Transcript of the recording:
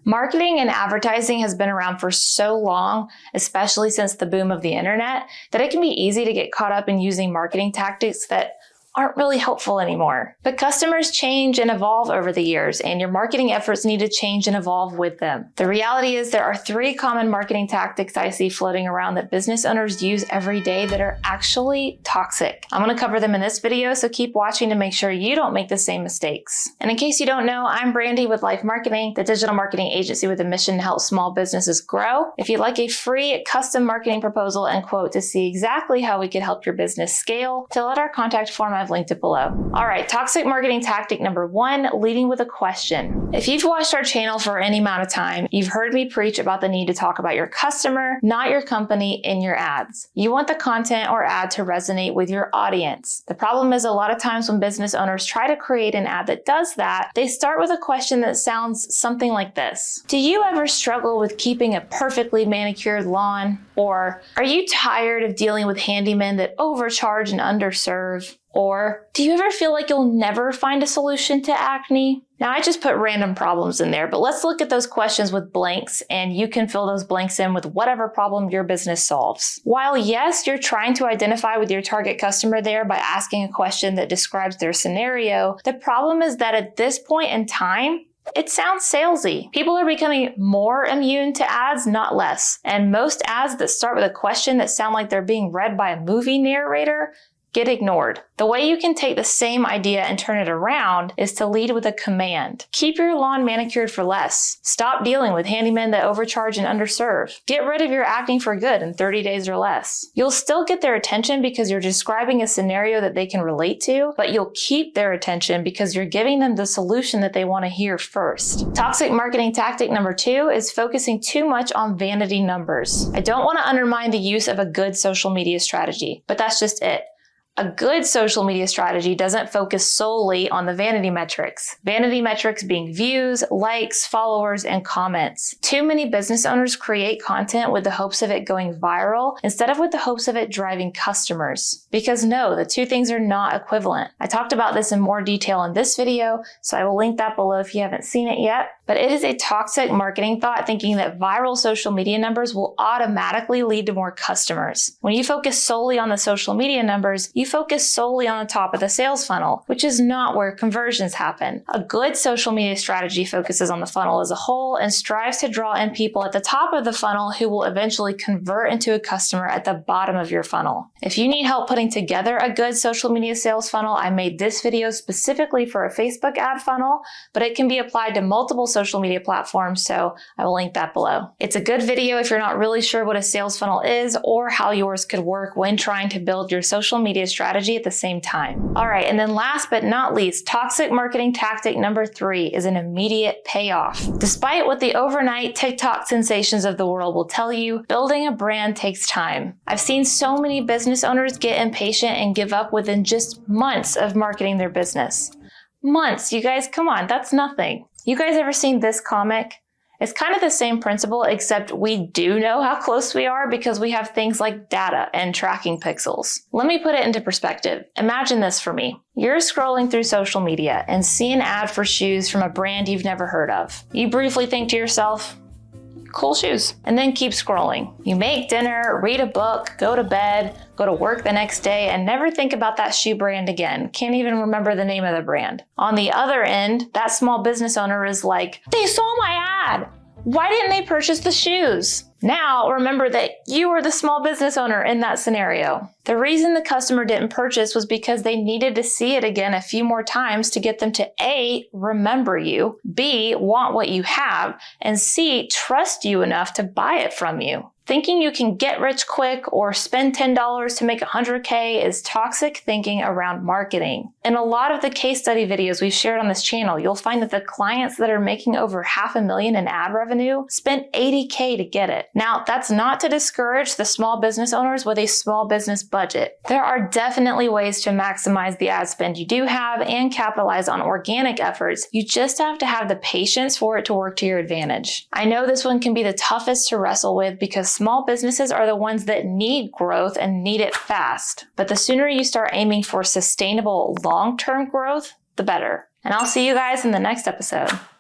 Marketing and advertising has been around for so long, especially since the boom of the internet, that it can be easy to get caught up in using marketing tactics that aren't really helpful anymore. But customers change and evolve over the years, and your marketing efforts need to change and evolve with them. The reality is there are 3 common marketing tactics I see floating around that business owners use every day that are actually toxic. I'm going to cover them in this video, so keep watching to make sure you don't make the same mistakes. And in case you don't know, I'm Brandy with LYFE Marketing, the digital marketing agency with a mission to help small businesses grow. If you'd like a free custom marketing proposal and quote to see exactly how we could help your business scale, fill out our contact form. I've linked it below. All right, toxic marketing tactic number 1, leading with a question. If you've watched our channel for any amount of time, you've heard me preach about the need to talk about your customer, not your company, in your ads. You want the content or ad to resonate with your audience. The problem is a lot of times when business owners try to create an ad that does that, they start with a question that sounds something like this. Do you ever struggle with keeping a perfectly manicured lawn? Or are you tired of dealing with handymen that overcharge and underserve? Or do you ever feel like you'll never find a solution to acne? Now, I just put random problems in there, but let's look at those questions with blanks, and you can fill those blanks in with whatever problem your business solves. While yes, you're trying to identify with your target customer there by asking a question that describes their scenario, the problem is that at this point in time, it sounds salesy. People are becoming more immune to ads, not less. And most ads that start with a question that sound like they're being read by a movie narrator get ignored. The way you can take the same idea and turn it around is to lead with a command. Keep your lawn manicured for less. Stop dealing with handymen that overcharge and underserve. Get rid of your acne for good in 30 days or less. You'll still get their attention because you're describing a scenario that they can relate to, but you'll keep their attention because you're giving them the solution that they want to hear first. Toxic marketing tactic number 2 is focusing too much on vanity numbers. I don't want to undermine the use of a good social media strategy, but that's just it. A good social media strategy doesn't focus solely on the vanity metrics. Vanity metrics being views, likes, followers, and comments. Too many business owners create content with the hopes of it going viral instead of with the hopes of it driving customers. Because no, the 2 things are not equivalent. I talked about this in more detail in this video, so I will link that below if you haven't seen it yet. But it is a toxic marketing thought thinking that viral social media numbers will automatically lead to more customers. When you focus solely on the social media numbers, you focus solely on the top of the sales funnel, which is not where conversions happen. A good social media strategy focuses on the funnel as a whole and strives to draw in people at the top of the funnel who will eventually convert into a customer at the bottom of your funnel. If you need help putting together a good social media sales funnel, I made this video specifically for a Facebook ad funnel, but it can be applied to multiple social media platforms, so I will link that below. It's a good video if you're not really sure what a sales funnel is or how yours could work when trying to build your social media strategy at the same time. All right, and then last but not least, toxic marketing tactic number 3 is an immediate payoff. Despite what the overnight TikTok sensations of the world will tell you, building a brand takes time. I've seen so many business owners get impatient and give up within just months of marketing their business. Months, you guys, come on, that's nothing. You guys ever seen this comic? It's kind of the same principle, except we do know how close we are because we have things like data and tracking pixels. Let me put it into perspective. Imagine this for me. You're scrolling through social media and see an ad for shoes from a brand you've never heard of. You briefly think to yourself, cool shoes, and then keep scrolling. You make dinner, read a book, go to bed, go to work the next day, and never think about that shoe brand again. Can't even remember the name of the brand. On the other end, that small business owner is like, they saw my ad. Why didn't they purchase the shoes? Now, remember that you were the small business owner in that scenario. The reason the customer didn't purchase was because they needed to see it again a few more times to get them to A, remember you, B, want what you have, and C, trust you enough to buy it from you. Thinking you can get rich quick or spend $10 to make $100K is toxic thinking around marketing. In a lot of the case study videos we've shared on this channel, you'll find that the clients that are making over $500,000 in ad revenue spent $80K to get it. Now, that's not to discourage the small business owners with a small business budget. There are definitely ways to maximize the ad spend you do have and capitalize on organic efforts. You just have to have the patience for it to work to your advantage. I know this one can be the toughest to wrestle with because small businesses are the ones that need growth and need it fast. But the sooner you start aiming for sustainable long-term growth, the better. And I'll see you guys in the next episode.